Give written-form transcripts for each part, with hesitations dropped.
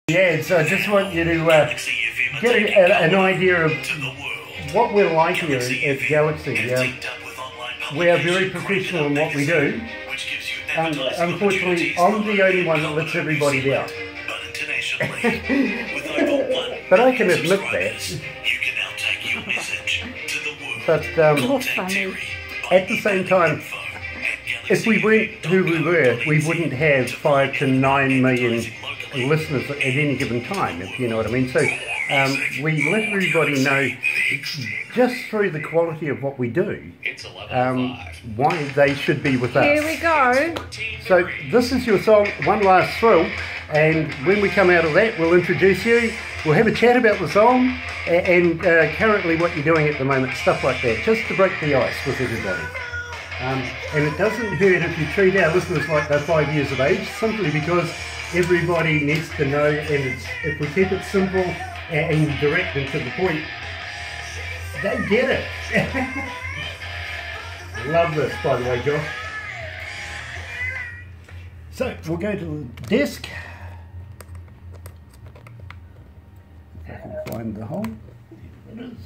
Yeah, so I just want you to get an idea of what we're like here at Galaxy. We are very professional in what we do. Unfortunately, I'm the only one that lets everybody down. But I can admit that. But at the same time, if we weren't who we were, we wouldn't have 5 to 9 million listeners at any given time, if you know what I mean. So we let everybody know, just through the quality of what we do, why they should be with us. Here we go. So this is your song, One Last Thrill, and when we come out of that, we'll introduce you, we'll have a chat about the song, and currently what you're doing at the moment, stuff like that, just to break the ice with everybody. And it doesn't hurt if you treat our listeners like they're 5 years of age, simply because everybody needs to know, and if we keep it simple and direct and to the point, they get it. Love this, by the way, Josh. So we'll go to the desk. If I can find the hole. There it is.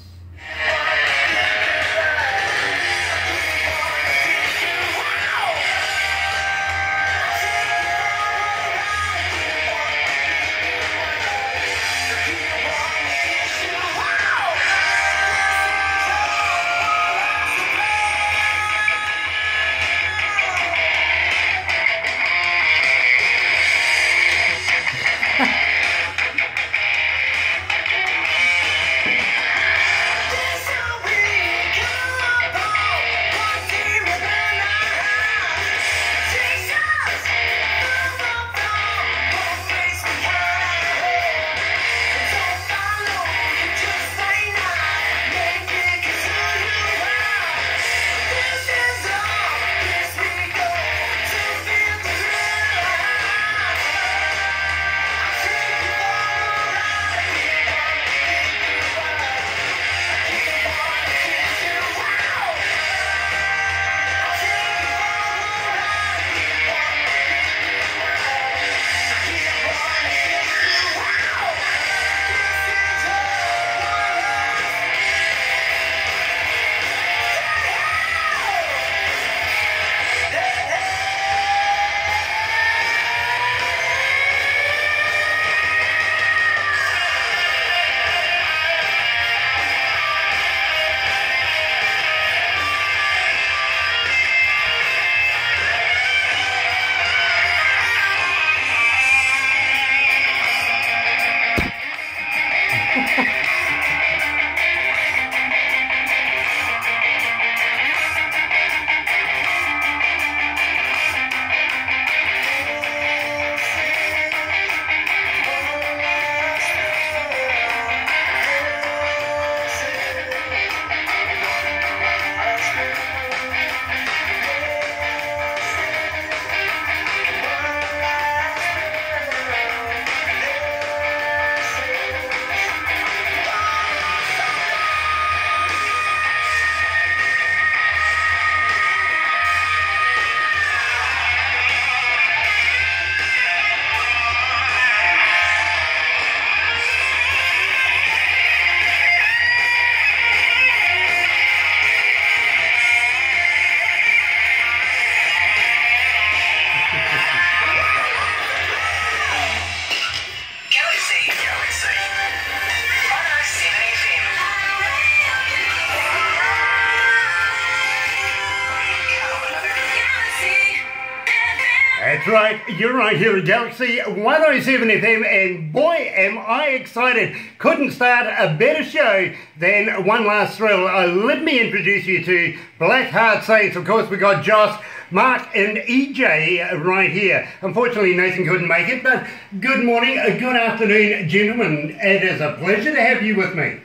That's right, you're right here at Galaxy 107 FM, and boy am I excited. Couldn't start a better show than One Last Thrill. Let me introduce you to Black Heart Saints. Of course, we got Josh, Mark and EJ right here. Unfortunately, Nathan couldn't make it, but good morning, good afternoon, gentlemen. It is a pleasure to have you with me.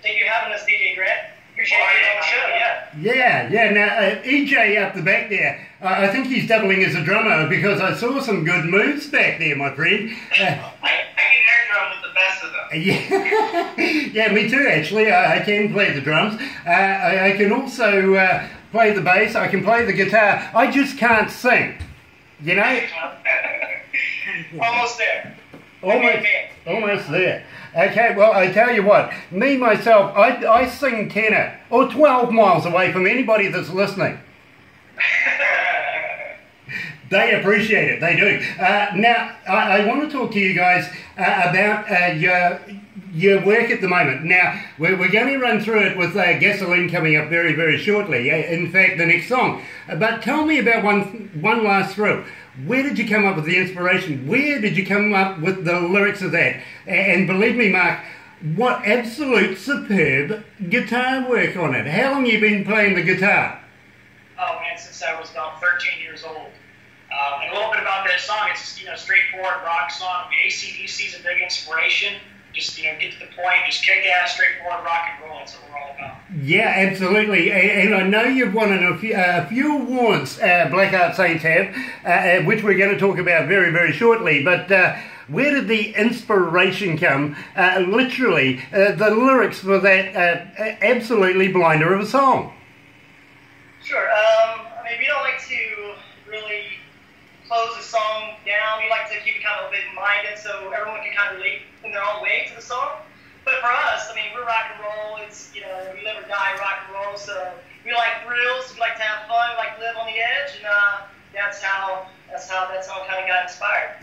Thank you for having us, DJ Grant. Appreciate you on the show, yeah. Yeah. Now, EJ up the back there, I think he's doubling as a drummer because I saw some good moves back there, my friend. I can air drum with the best of them. Yeah, me too, actually. I can play the drums. I can also play the bass. I can play the guitar. I just can't sing, you know? Almost there. Almost there. Okay, well, I tell you what, me, myself, I sing tenor, or 12 miles away from anybody that's listening. They appreciate it, they do. Now, I want to talk to you guys about your work at the moment. Now, we're going to run through it with Gasoline coming up very, very shortly. In fact, the next song. But tell me about One Last Thrill. Where did you come up with the inspiration? Where did you come up with the lyrics of that? And believe me, Mark, what absolute superb guitar work on it. How long have you been playing the guitar? Oh man, since I was about 13 years old. And a little bit about that song, it's straightforward rock song. AC/DC is a big inspiration. Just get to the point, just kick ass, straightforward rock and roll. That's what we're all about. Yeah, absolutely. And I know you've won a few awards, Black Heart Saints have, which we're going to talk about very, very shortly. But where did the inspiration come? Literally, the lyrics for that absolutely blinder of a song. Sure. We don't like to really close the song down. We like to keep it kind of open-minded so everyone can kind of relate in their own way to the song. But for us, we're rock and roll. It's, we live or die rock and roll. So we like thrills. We like to have fun. We like to live on the edge. And that's how that song kind of got inspired.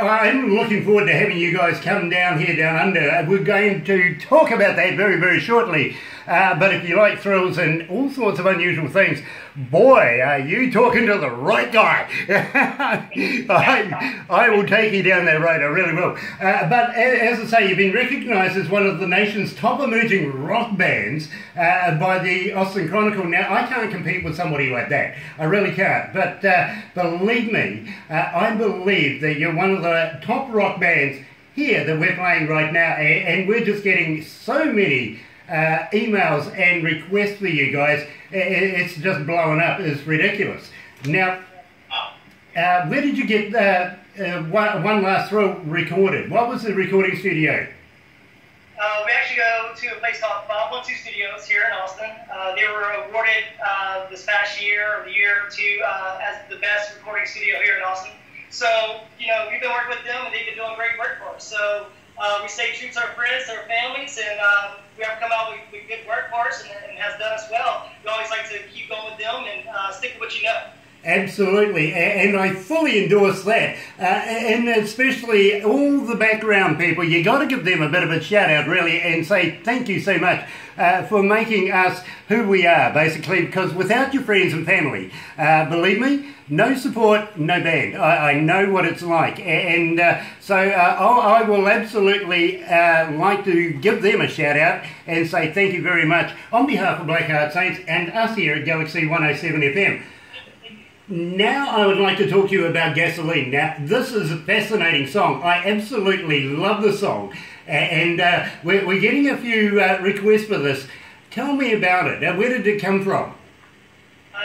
I'm looking forward to having you guys come down here, down under. We're going to talk about that very, very shortly. But if you like thrills and all sorts of unusual things, boy, are you talking to the right guy. I will take you down that road, I really will. But as I say, you've been recognised as one of the nation's top emerging rock bands by the Austin Chronicle. Now, I can't compete with somebody like that. I really can't. But believe me, I believe that you're one of the top rock bands here that we're playing right now. And we're just getting so many emails and requests for you guys. It's just blowing up. It's ridiculous. Now, where did you get One Last Thrill recorded? What was the recording studio? We actually go to a place called 512 Studios here in Austin. They were awarded this past year or the year or two as the best recording studio here in Austin. So, we've been working with them and they've been doing great work for us. So we stay true to our friends, our families, and we have come out with good work for us and has done us well. We always like to keep going with them and stick with what you know. Absolutely, and I fully endorse that, and especially all the background people. You got to give them a bit of a shout out, really, and say thank you so much for making us who we are, basically, because without your friends and family, believe me, no support, no band. I know what it's like, and so I will absolutely like to give them a shout out and say thank you very much on behalf of Black Heart Saints and us here at Galaxy 107 FM. Now I would like to talk to you about Gasoline. Now, this is a fascinating song. I absolutely love the song. And we're getting a few requests for this. Tell me about it. Now, where did it come from?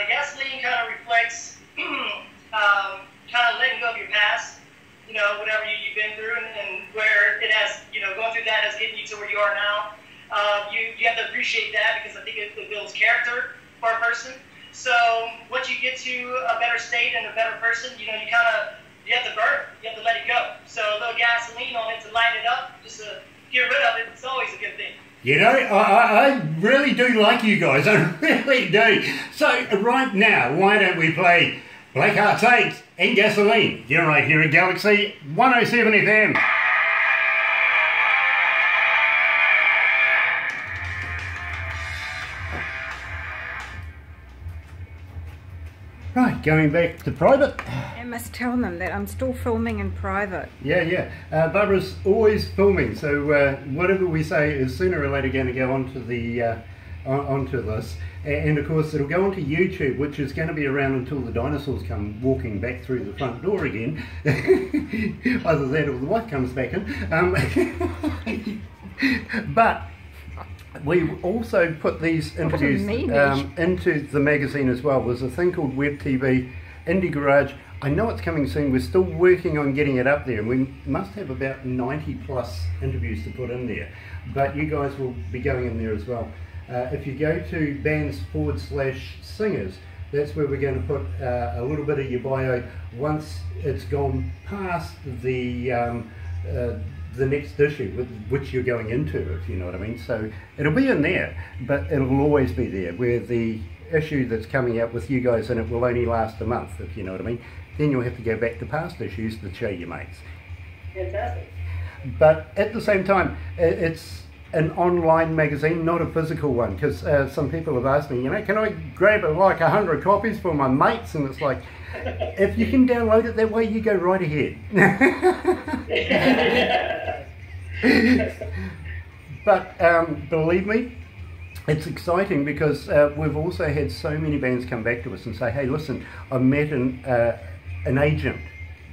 Gasoline kind of reflects kind of letting go of your past, whatever you've been through and where it has, going through that has getting you to where you are now. You have to appreciate that because I think it builds character for a person. So once you get to a better state and a better person, you have to burn. You have to let it go. So a little gasoline on it to light it up, just to get rid of it, it's always a good thing. I really do like you guys. I really do. So right now, why don't we play Black Heart Saints and Gasoline? You're right here at Galaxy 107 FM. Right, going back to private. I must tell them that I'm still filming in private. Yeah. Barbara's always filming, so whatever we say is sooner or later going to go onto the onto this, and of course it'll go onto YouTube, which is going to be around until the dinosaurs come walking back through the front door again. Either that or the wife comes back in. But we also put these interviews into the magazine as well. There's a thing called Web TV Indie Garage. I know it's coming soon. We're still working on getting it up there, and we must have about 90 plus interviews to put in there. But you guys will be going in there as well. If you go to bands/singers, that's where we're going to put a little bit of your bio once it's gone past the the next issue with which you're going into, if you know what I mean. So it'll be in there, but it'll always be there, where the issue that's coming out with you guys in it will only last a month, if you know what I mean. Then you'll have to go back to past issues to show your mates. Fantastic. But at the same time, it's an online magazine, not a physical one, because some people have asked me, you know, can I grab like 100 copies for my mates? And it's like, if you can download it that way, you go right ahead. But believe me, it's exciting, because we've also had so many bands come back to us and say, hey, listen, I met an agent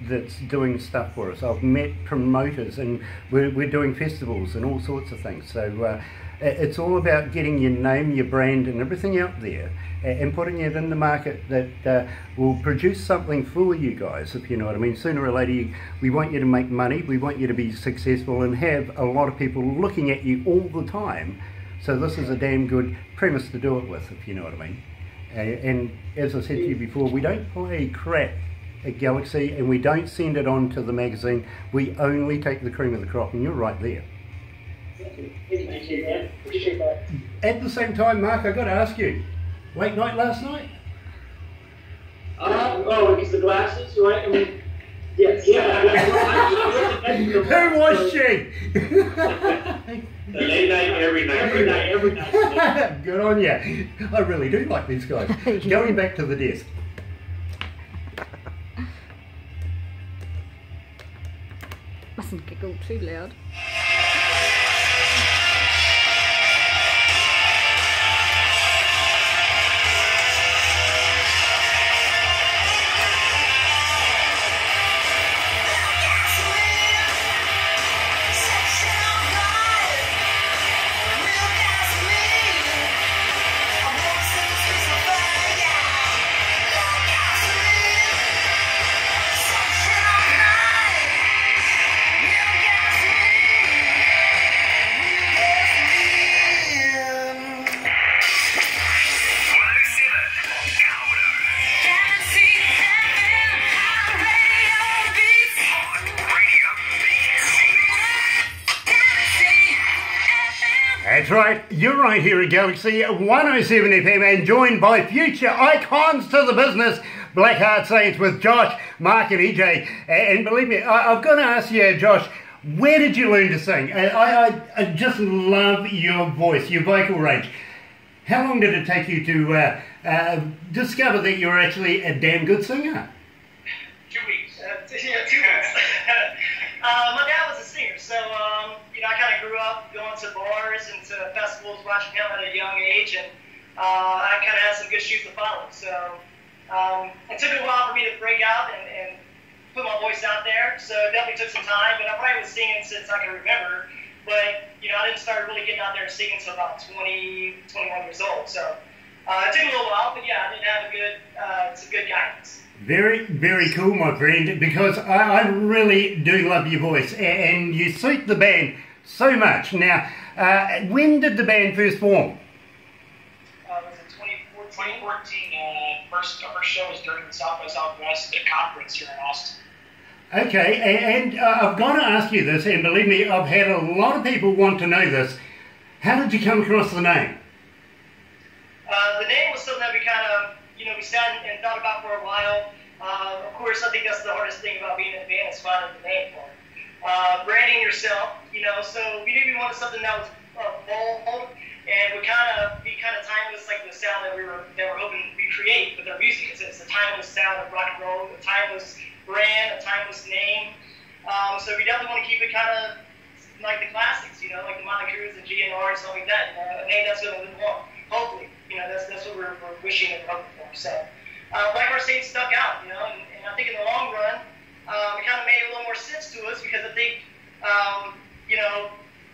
that's doing stuff for us. I've met promoters, and we're doing festivals and all sorts of things. So it's all about getting your name, your brand and everything out there, and putting it in the market that will produce something for you guys, if you know what I mean. Sooner or later, we want you to make money, we want you to be successful and have a lot of people looking at you all the time. So this is a damn good premise to do it with, if you know what I mean. And as I said to you before, we don't play crap at Galaxy, and we don't send it on to the magazine. We only take the cream of the crop, and you're right there. Thank you, man. Appreciate that. At the same time, Mark, I've got to ask you, late night last night? Oh, because the glasses, right? I mean, yes. Yeah. Who was she? Late night, every night. Good on you. I really do like these guys. Going back to the desk. Mustn't giggle too loud. That's right, you're right here at Galaxy 107 FM, and joined by future icons to the business, Blackheart Saints, with Josh, Mark and EJ. And believe me, I've got to ask you, Josh, where did you learn to sing? I just love your voice, your vocal range. How long did it take you to discover that you're actually a damn good singer? 2 weeks. 2 weeks. My dad was a singer, so I kind of grew up going to bars and to festivals, watching him at a young age, and I kind of had some good shoes to follow. So it took a while for me to break out and put my voice out there. So it definitely took some time, but I probably was singing since I can remember. But I didn't start really getting out there and singing until about 20, 21 years old. So it took a little while, but yeah, I did have some good guidance. Very, very cool, my friend, because I really do love your voice, and you suit the band so much. Now, when did the band first form? Was it 2014? 2014. First show was during the South by Southwest conference here in Austin. Okay, and I've got to ask you this, and believe me, I've had a lot of people want to know this. How did you come across the name? The name was something that we kind of, we sat and thought about for a while. Of course, I think that's the hardest thing about being in a band is finding the name for it. Branding yourself, so we knew we wanted something that was bold and would be timeless, like the sound that we were hoping we create with our music. It's a timeless sound of rock and roll, a timeless brand, a timeless name. So we definitely want to keep it kind of like the classics, like the Motley Crues, the GNR, and stuff like that. A name that's going to live on. Hopefully, that's what we're wishing and hoping for. So, Blackheart Saints stuck out, and I think in the long run, it kind of made a little more sense to us, because I think,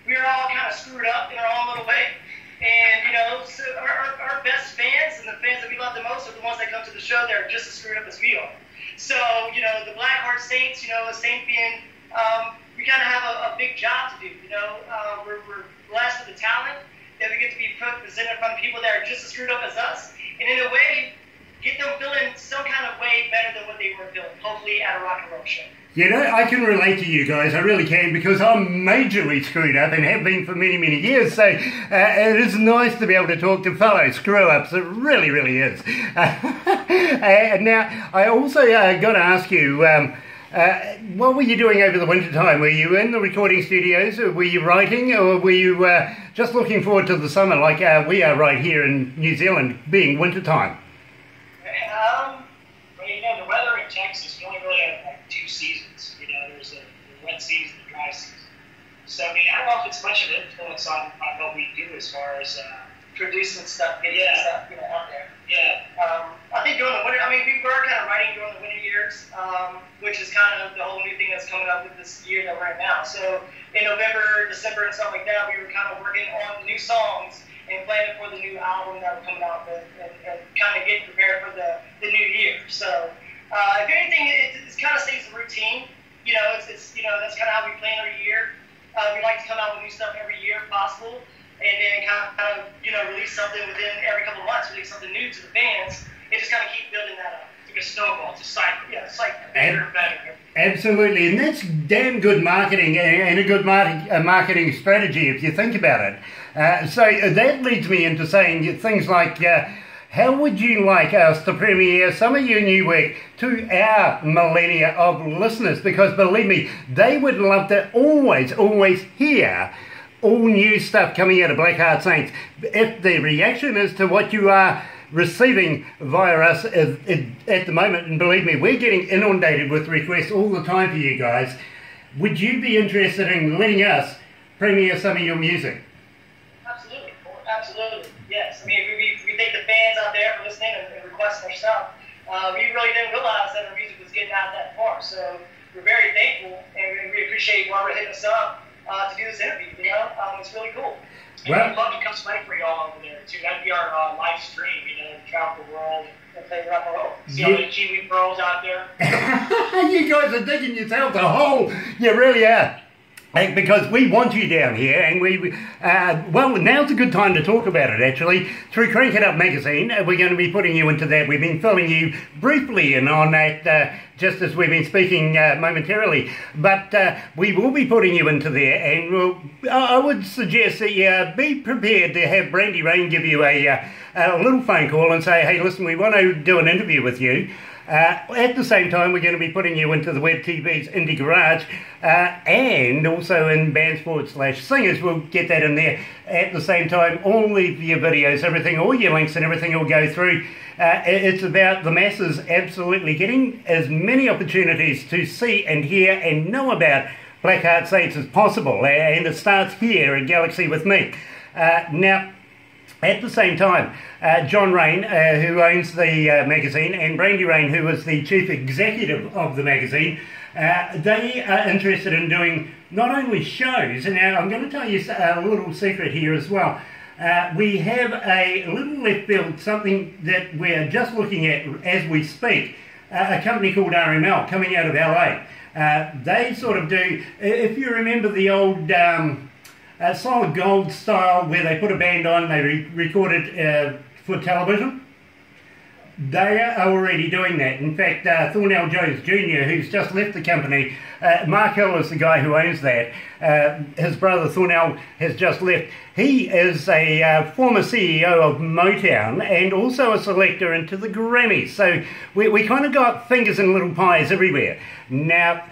we were all kind of screwed up in our own little way. And, so our best fans and the fans that we love the most are the ones that come to the show that are just as screwed up as we are. So, the Blackheart Saints, the Saint being, we kind of have a big job to do, we're blessed with the talent that we get to be presented from people that are just as screwed up as us. And in a way, get them feeling some kind of way better than what they were feeling, hopefully at a rock and roll show. You know, I can relate to you guys, I really can, because I'm majorly screwed up and have been for many, many years, so it is nice to be able to talk to fellow screw-ups, it really, really is. Now, I also got to ask you, what were you doing over the winter time? Were you in the recording studios, or were you writing, or were you just looking forward to the summer like we are right here in New Zealand, being winter time? Well, you know, the weather in Texas, you only really have like 2 seasons. You know, there's the wet season, the dry season. So, I mean, I don't know if it's much of an influence on what we do as far as producing stuff, getting stuff, you know, out there. Yeah. I think during the winter, I mean, we were kind of writing during the winter years, which is kind of the whole new thing that's coming up with this year that we're in now. So in November, December, and stuff like that, we were kind of working on new songs and planning for the new album that we're coming out with, and kind of getting prepared for the new year. So if anything, it kind of stays the routine. You know, it's you know, that's kind of how we plan every year. We like to come out with new stuff every year if possible, and then kind of, you know, release something within every couple of months, release something new to the fans, and just kind of keep building that up. It's like a snowball, it's a cycle. Yeah, it's like Better and better. Absolutely, and that's damn good marketing and a good marketing strategy if you think about it. So that leads me into saying things like, how would you like us to premiere some of your new work to our millennia of listeners? Because believe me, they would love to always hear all new stuff coming out of Blackheart Saints. If the reaction is to what you are receiving via us at the moment, and believe me, we're getting inundated with requests all the time for you guys, would you be interested in letting us premiere some of your music? Absolutely, yes. I mean, we thank the fans out there for listening and requesting our stuff. We really didn't realize that our music was getting out that far, so we're very thankful, and we appreciate Robert hitting us up to do this interview. You know, it's really cool. And we'd love to come play for y'all over there too. That'd be our live stream. You know, travel the world and play rock and roll. See all the Kiwi pros out there. You guys are digging yourselves a hole. You really are. Because we want you down here, and well, now's a good time to talk about it, actually. Through Crank It Up magazine, we're going to be putting you into that. We've been filling you briefly in on that, just as we've been speaking momentarily. But we will be putting you into there, and I would suggest that you be prepared to have Brandy Rain give you a little phone call and say, hey, listen, we want to do an interview with you. At the same time, we're going to be putting you into the Web TV's Indie Garage, and also in Bandsport/Singers. We'll get that in there. At the same time, all of your videos, everything, all your links and everything will go through. It's about the masses absolutely getting as many opportunities to see and hear and know about Blackheart Saints as possible. And it starts here at Galaxy with me. Now, at the same time, John Rain, who owns the magazine, and Brandy Rain, who is the chief executive of the magazine, they are interested in doing not only shows, and now I'm going to tell you a little secret here as well. We have a little left field, something that we're just looking at as we speak, a company called RML coming out of LA. They sort of do, if you remember the old Solid Gold style, where they put a band on, they recorded for television. They are already doing that. In fact, Thornell Jones Jr., who's just left the company, Mark Hill is the guy who owns that. His brother Thornell has just left. He is a former CEO of Motown and also a selector into the Grammys. So we kind of got fingers in little pies everywhere. Now,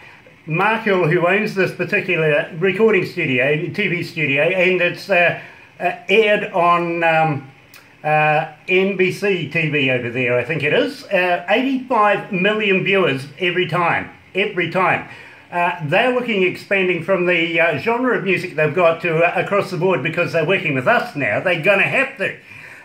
Mark Hill, who owns this particular recording studio, TV studio, and it's aired on NBC TV over there, I think it is. 85 million viewers every time. They're looking at expanding from the genre of music they've got to across the board, because they're working with us now. They're going to have to.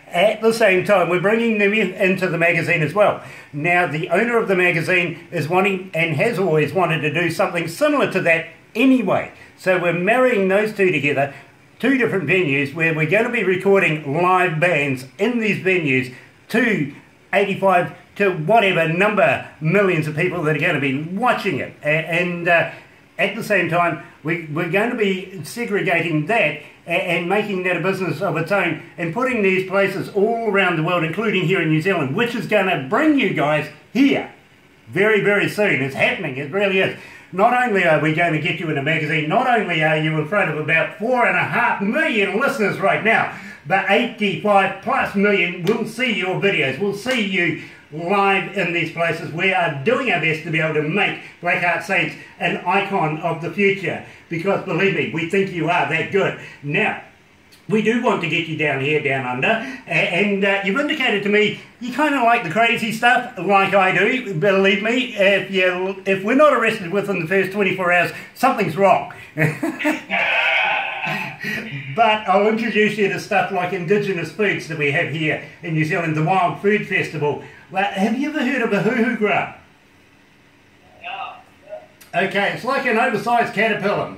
At the same time, we're bringing them into the magazine as well. Now, the owner of the magazine is wanting, and has always wanted, to do something similar to that anyway. So we're marrying those two together, two different venues, where we're going to be recording live bands in these venues to 85 to whatever number millions of people that are going to be watching it. And at the same time, we're going to be segregating that and making that a business of its own and putting these places all around the world, including here in New Zealand, which is going to bring you guys here very, very soon. It's happening, it really is. Not only are we going to get you in a magazine, not only are you in front of about 4.5 million listeners right now, but 85 plus million will see your videos, will see you live in these places. We are doing our best to be able to make Blackheart Saints an icon of the future, because believe me, we think you are that good. Now, we do want to get you down here, down under, and you've indicated to me you kind of like the crazy stuff, like I do. Believe me, if we're not arrested within the first 24 hours, something's wrong. But I'll introduce you to stuff like indigenous foods that we have here in New Zealand, the Wild Food Festival. Well, have you ever heard of a hoo-hoo grub? Okay, it's like an oversized caterpillar.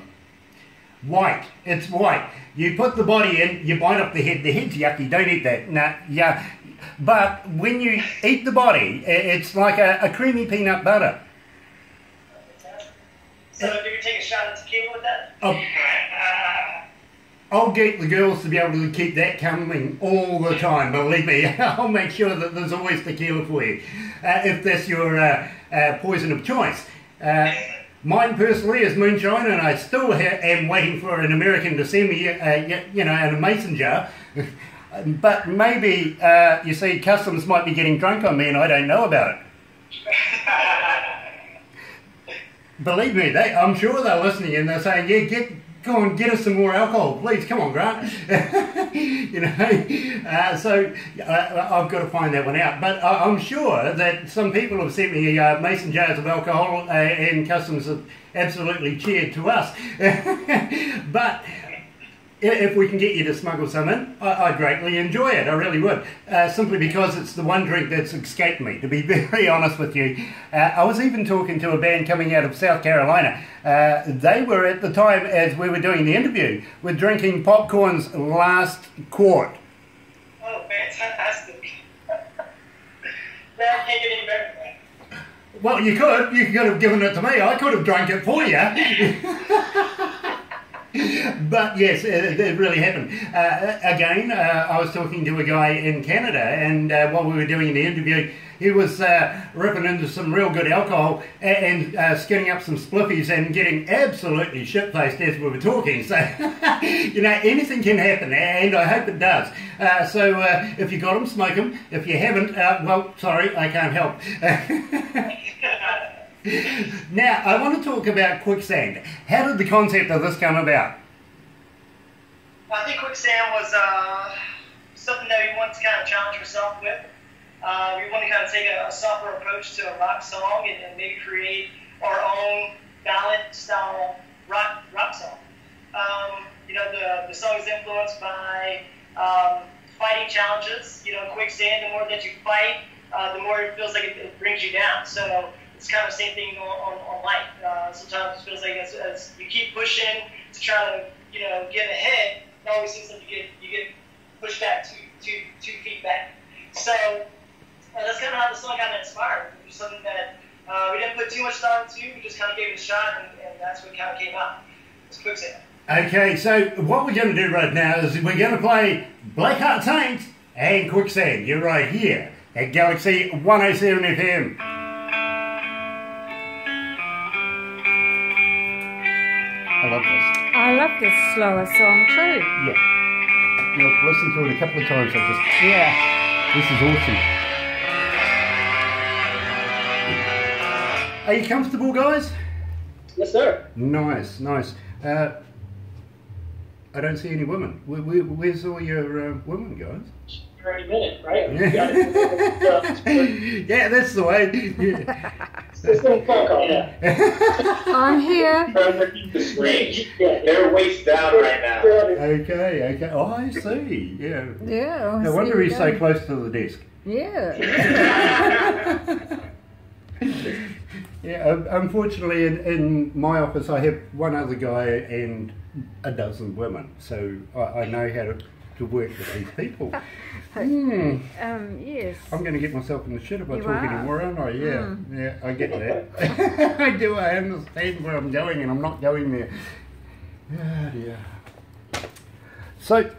White, it's white. You put the body in, you bite off the head. The head's yucky, don't eat that. Nah, yeah. But when you eat the body, it's like a creamy peanut butter. So do you take a shot of tequila with that? I'll get the girls to be able to keep that coming all the time, believe me. I'll make sure that there's always tequila for you, if that's your poison of choice. Mine personally is moonshine, and I still am waiting for an American to send me, in a mason jar. But maybe, you see, customs might be getting drunk on me and I don't know about it. Believe me, I'm sure they're listening and they're saying, yeah, go on, get us some more alcohol, please. Come on, Grant. So I've got to find that one out. But I'm sure that some people have sent me mason jars of alcohol, and customs have absolutely cheered to us. But if we can get you to smuggle some in, I'd greatly enjoy it. I really would. Simply because it's the one drink that's escaped me, to be very honest with you. I was even talking to a band coming out of South Carolina. They were, at the time as we were doing the interview, were drinking Popcorn's last quart. Oh, fantastic. That can't get any better than that. Well, you could. You could have given it to me. I could have drank it for you. But yes, it really happened. Again, I was talking to a guy in Canada, and while we were doing the interview, he was ripping into some real good alcohol and skinning up some spliffies and getting absolutely shit-faced as we were talking. So, anything can happen, and I hope it does. So if you got them, smoke them. If you haven't, well, sorry, I can't help. Now, I want to talk about quicksand. How did the concept of this come about? I think quicksand was something that we wanted to kind of challenge ourselves with. We wanted to kind of take a softer approach to a rock song and maybe create our own ballad-style rock song. The song is influenced by fighting challenges. Quicksand, the more that you fight, the more it feels like it brings you down. So it's kind of the same thing on life. Sometimes it feels like as you keep pushing to try to get ahead, it always seems like you get pushed back two feet back. So that's kind of how the song got inspired. It was something that we didn't put too much thought into. We just kind of gave it a shot, and that's what kind of came out. It's quicksand. Okay, so what we're going to do right now is we're going to play Blackheart Saints and Quicksand. You're right here at Galaxy 107 FM. I love this. I love this slower song too. Yeah. I've listened to it a couple of times. This is awesome. Are you comfortable, guys? Yes, sir. Nice. I don't see any women. Where's all your women, guys? You're in a minute, right? Yeah, that's the way. Yeah. It's a little phone call. Yeah. I'm here. They're waist down right now. Okay. Oh, I see. Yeah. Yeah. No wonder he's so close to the desk. Yeah. Yeah. Unfortunately, in my office, I have one other guy and a dozen women, so I know how to to work with these people. Yes. I'm going to get myself in the shit if I You talk are. anymore, aren't I? Yeah, yeah, I get that. I do. I understand where I'm going, and I'm not going there. Oh dear. So,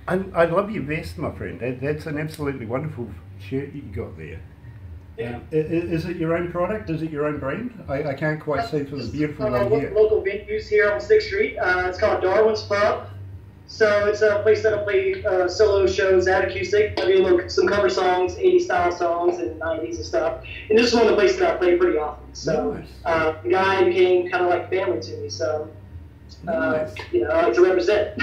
I love your vest, my friend. That's an absolutely wonderful shirt you got there. Is it your own product? Is it your own brand? I can't quite see from the beautiful one here. Local venues here on 6th Street. It's called Darwin's Pub. So it's a place that I play solo shows at acoustic. I do some cover songs, 80s style songs and 90s and stuff. And this is one of the places that I play pretty often. So Nice. the guy became kind of like family to me. So Nice. I like to represent.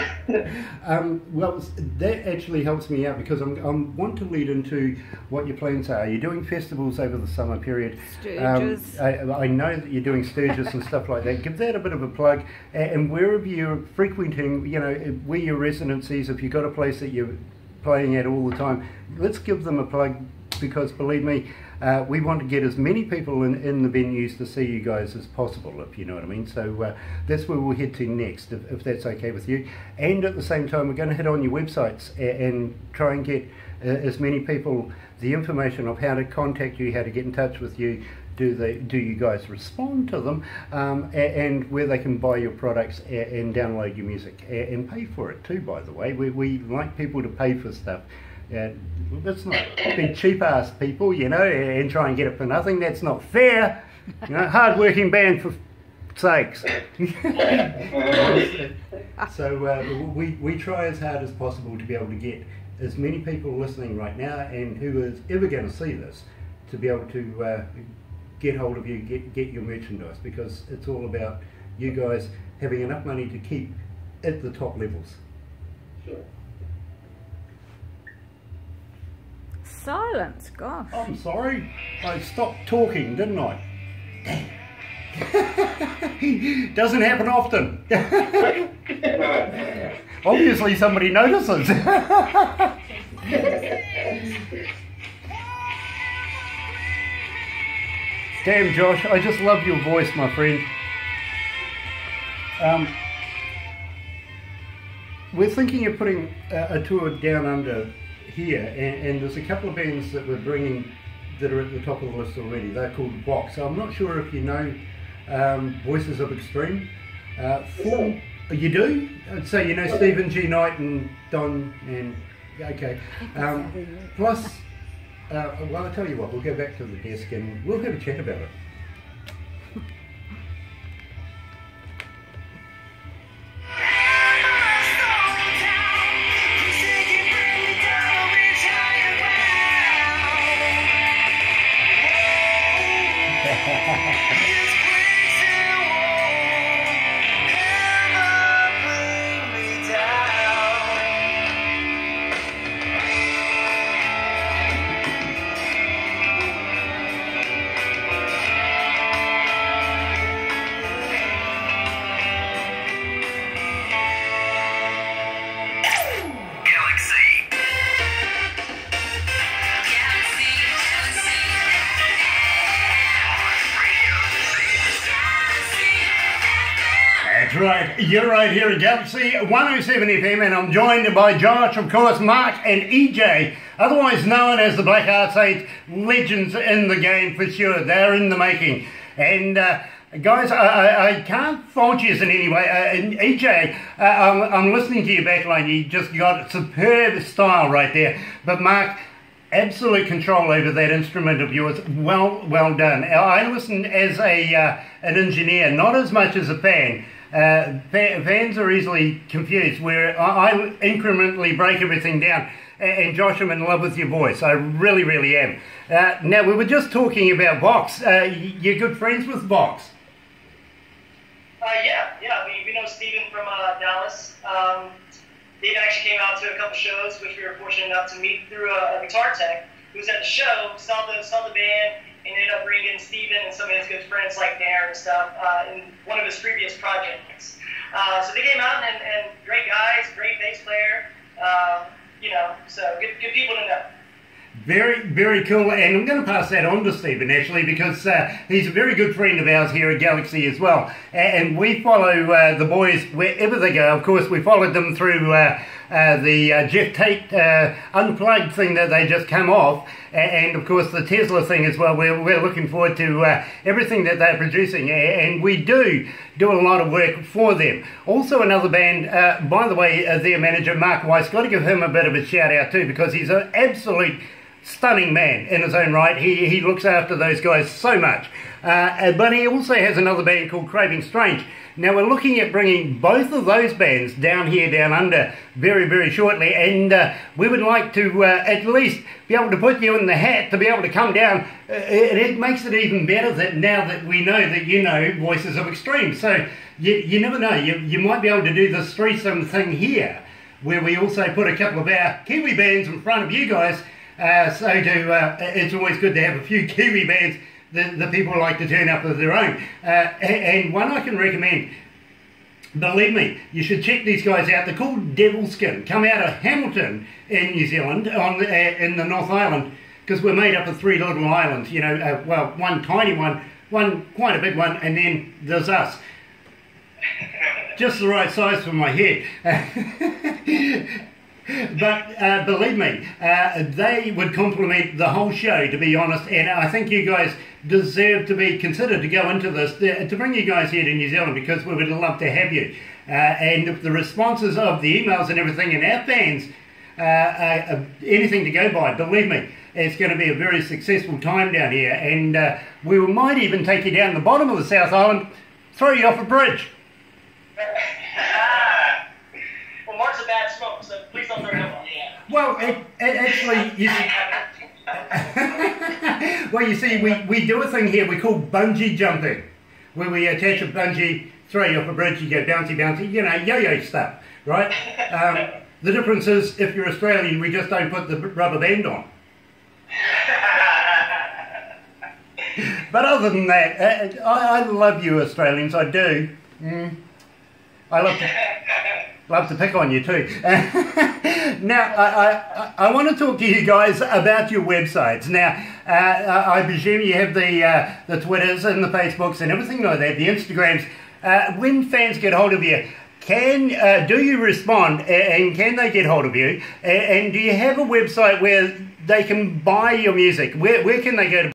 Well, that actually helps me out because I want to lead into what your plans are. You're doing festivals over the summer period. Sturgis. I know that you're doing Sturgis and stuff like that. Give that a bit of a plug. And wherever you're frequenting, where your residencies, if you've got a place that you're playing at all the time, let's give them a plug because believe me, we want to get as many people in the venues to see you guys as possible, if you know what I mean. So that's where we'll head to next, if that's okay with you. And at the same time, we're going to hit on your websites and try and get as many people the information of how to contact you, how to get in touch with you. Do you guys respond to them, and where they can buy your products and download your music and pay for it too, by the way. We like people to pay for stuff. Let's not be cheap ass people, and try and get it for nothing. That's not fair. Hard working band for sakes. So we try as hard as possible to be able to get as many people listening right now and who is ever going to see this to be able to get hold of you, get your merchandise, because it's all about you guys having enough money to keep at the top levels. Sure. Silence, gosh. I'm sorry, I stopped talking, didn't I? Doesn't happen often. Obviously somebody notices. Damn, Josh, I just love your voice, my friend. We're thinking of putting a tour down under here, and there's a couple of bands that we're bringing that are at the top of the list already. They're called Vox. So I'm not sure if you know Voices of Extreme. You do? So you know Stephen G. Knight and Don and okay. Plus, well, I'll tell you what. We'll go back to the desk and we'll have a chat about it. Right, you're right here at Galaxy 107 FM, and I'm joined by Josh, of course, Mark, and EJ, otherwise known as the Black Arts 8 legends in the game for sure. They're in the making. And guys, I can't fault you in any way. And EJ, I'm listening to your backline. You just got superb style right there. But Mark, absolute control over that instrument of yours. Well done. I listen as an engineer, not as much as a fan. Fans are easily confused, where I incrementally break everything down, and Josh, I'm in love with your voice. I really, really am. Now, we were just talking about Vox. You're good friends with Vox? Yeah. We know Steven from Dallas. Dave actually came out to a couple shows, which we were fortunate enough to meet through a guitar tech who was at the show, saw the band, and ended up bringing Steven and some of his good friends like Darren and stuff in one of his previous projects. So they came out and great guys, great bass player, so good people to know. Very, very cool, and I'm going to pass that on to Stephen actually, because he's a very good friend of ours here at Galaxy as well, and we follow the boys wherever they go. Of course, we followed them through the Jeff Tate Unplugged thing that they just come off, and of course the Tesla thing as well. We're looking forward to everything that they're producing, and we do a lot of work for them. Also another band, by the way, their manager Mark Weiss, got to give him a bit of a shout out too, because he's an absolute stunning man in his own right. He looks after those guys so much. But he also has another band called Craving Strange. Now we're looking at bringing both of those bands down here, down under, very, very shortly, and we would like to at least be able to put you in the hat to be able to come down. It makes it even better that now that we know that you know Voices of Extreme. So you never know, you might be able to do this threesome thing here, where we also put a couple of our Kiwi bands in front of you guys. It's always good to have a few Kiwi bands that people like to turn up of their own. And one I can recommend, believe me, you should check these guys out. They're called Devilskin. Come out of Hamilton in New Zealand, in the North Island, because we're made up of 3 little islands, you know, well, one tiny one quite a big one, and then there's us. Just the right size for my head. But believe me, they would complement the whole show, to be honest, and I think you guys deserve to be considered to go into this, to bring you guys here to New Zealand, because we would love to have you. And if the responses of the emails and everything and our fans are anything to go by, believe me, it's going to be a very successful time down here, and we might even take you down the bottom of the South Island, throw you off a bridge. Well, Mark's a bad smoke, so please don't throw him off. Yeah. Well, actually, you see, well, you see, we do a thing here we call bungee jumping, where we attach a bungee, throw you off a bridge, you go bouncy, bouncy, you know, yo-yo stuff, right? The difference is, if you're Australian, we just don't put the rubber band on. But other than that, I love you Australians, I do. I love to pick on you too. Now, I want to talk to you guys about your websites. Now, I presume you have the Twitters and the Facebooks and everything like that, the Instagrams. When fans get hold of you, do you respond, and can they get hold of you? And do you have a website where they can buy your music? Where can they go to